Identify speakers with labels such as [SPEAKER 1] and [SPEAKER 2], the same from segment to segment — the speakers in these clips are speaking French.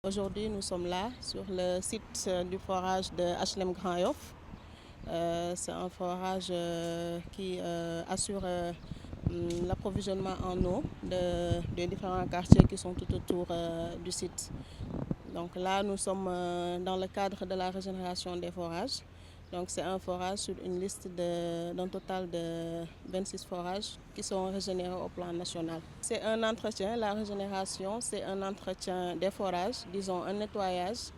[SPEAKER 1] Aujourd'hui, nous sommes là sur le site du forage de HLM Grand Yoff. C'est un forage qui assure l'approvisionnement en eau des différents quartiers qui sont tout autour du site. Donc là, nous sommes dans le cadre de la régénération des forages. Donc c'est un forage sur une liste d'un total de 26 forages qui sont régénérés au plan national. C'est un entretien, la régénération, c'est un entretien des forages, disons un nettoyage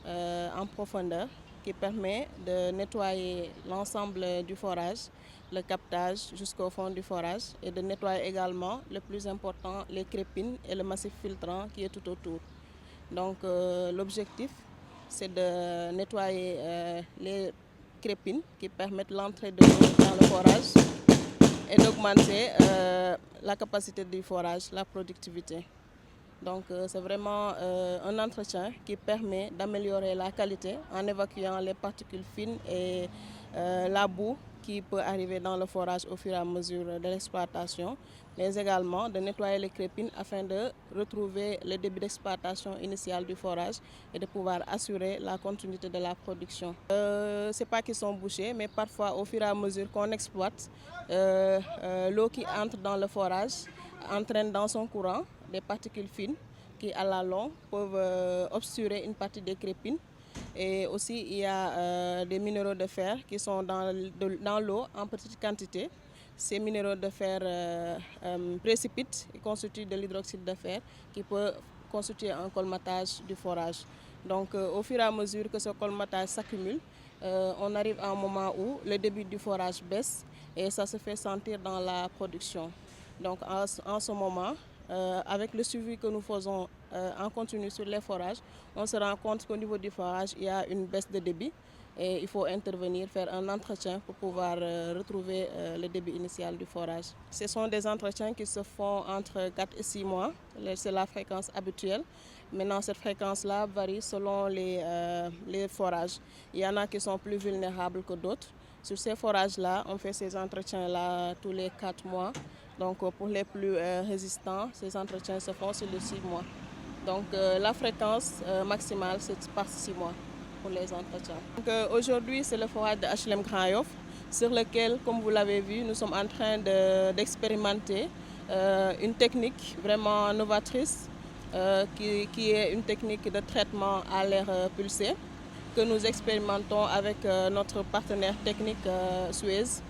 [SPEAKER 1] en profondeur qui permet de nettoyer l'ensemble du forage, le captage jusqu'au fond du forage et de nettoyer également, le plus important, les crépines et le massif filtrant qui est tout autour. Donc l'objectif, c'est de nettoyer les crépines qui permettent l'entrée de l'eau dans le forage et d'augmenter la capacité du forage, la productivité. Donc c'est vraiment un entretien qui permet d'améliorer la qualité en évacuant les particules fines et la boue qui peut arriver dans le forage au fur et à mesure de l'exploitation, mais également de nettoyer les crépines afin de retrouver le débit d'exploitation initial du forage et de pouvoir assurer la continuité de la production. Ce n'est pas qu'ils sont bouchés, mais parfois au fur et à mesure qu'on exploite, l'eau qui entre dans le forage entraîne dans son courant des particules fines qui à la longue peuvent obturer une partie des crépines. Et aussi il y a des minéraux de fer qui sont dans l'eau en petite quantité. Ces minéraux de fer précipitent et constituent de l'hydroxyde de fer qui peut constituer un colmatage du forage. Donc au fur et à mesure que ce colmatage s'accumule, on arrive à un moment où le débit du forage baisse et ça se fait sentir dans la production. Donc en ce moment, avec le suivi que nous faisons en continu sur les forages, on se rend compte qu'au niveau du forage, il y a une baisse de débit et il faut intervenir, faire un entretien pour pouvoir retrouver le débit initial du forage. Ce sont des entretiens qui se font entre 4 et 6 mois, c'est la fréquence habituelle. Maintenant, cette fréquence-là varie selon les forages. Il y en a qui sont plus vulnérables que d'autres. Sur ces forages-là, on fait ces entretiens-là tous les 4 mois. Donc pour les plus résistants, ces entretiens se font sur les 6 mois. Donc la fréquence maximale, c'est par 6 mois pour les entretiens. Aujourd'hui, c'est le forage de HLM Grand Yoff, sur lequel, comme vous l'avez vu, nous sommes en train d'expérimenter une technique vraiment novatrice, qui est une technique de traitement à l'air pulsé, que nous expérimentons avec notre partenaire technique Suez.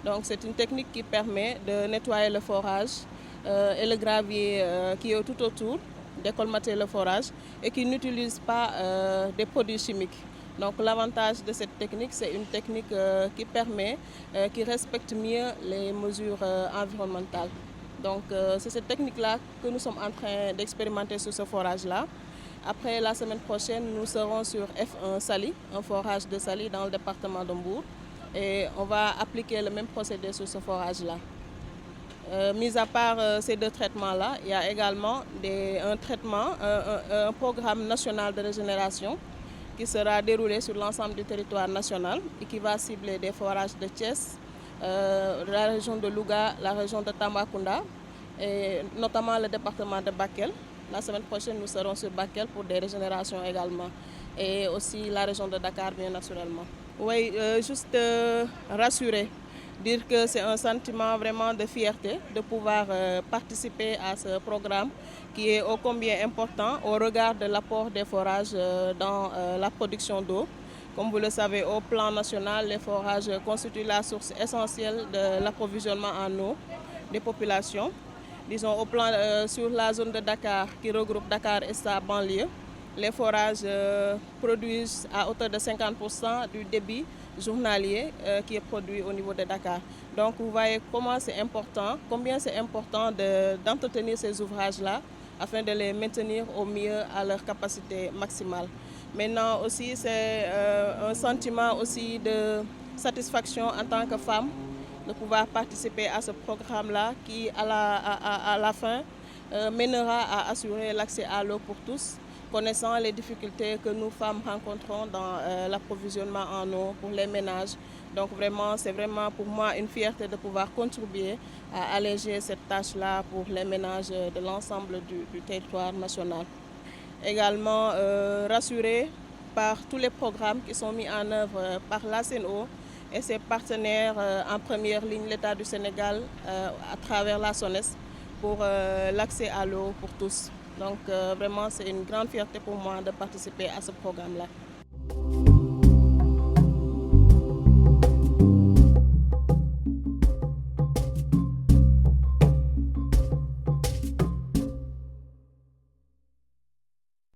[SPEAKER 1] Donc c'est une technique qui permet de nettoyer le forage et le gravier qui est tout autour, décolmater le forage et qui n'utilise pas des produits chimiques. Donc l'avantage de cette technique, c'est une technique qui permet, qui respecte mieux les mesures environnementales. Donc c'est cette technique-là que nous sommes en train d'expérimenter sur ce forage-là. Après la semaine prochaine, nous serons sur F1 Saly, un forage de Saly dans le département de Mbour. Et on va appliquer le même procédé sur ce forage-là. Mis à part ces deux traitements-là, il y a également un programme national de régénération qui sera déroulé sur l'ensemble du territoire national et qui va cibler des forages de Thiès, la région de Louga, la région de Tambacounda et notamment le département de Bakel. La semaine prochaine, nous serons sur Bakel pour des régénérations également et aussi la région de Dakar, bien naturellement. Oui, juste rassurer, dire que c'est un sentiment vraiment de fierté de pouvoir participer à ce programme qui est ô combien important au regard de l'apport des forages dans la production d'eau. Comme vous le savez, au plan national, les forages constituent la source essentielle de l'approvisionnement en eau des populations. Disons au plan sur la zone de Dakar qui regroupe Dakar et sa banlieue. Les forages produisent à hauteur de 50% du débit journalier qui est produit au niveau de Dakar. Donc vous voyez comment c'est important, combien c'est important d'entretenir ces ouvrages-là afin de les maintenir au mieux à leur capacité maximale. Maintenant aussi, c'est un sentiment aussi de satisfaction en tant que femme de pouvoir participer à ce programme-là qui, à la fin, mènera à assurer l'accès à l'eau pour tous, connaissant les difficultés que nous femmes rencontrons dans l'approvisionnement en eau pour les ménages. Donc vraiment, c'est vraiment pour moi une fierté de pouvoir contribuer à alléger cette tâche-là pour les ménages de l'ensemble du territoire national. Également rassurés par tous les programmes qui sont mis en œuvre par l'ASEN'EAU et ses partenaires en première ligne, l'État du Sénégal, à travers la SONES, pour l'accès à l'eau pour tous. Donc vraiment, c'est une grande fierté pour moi de participer à ce programme-là.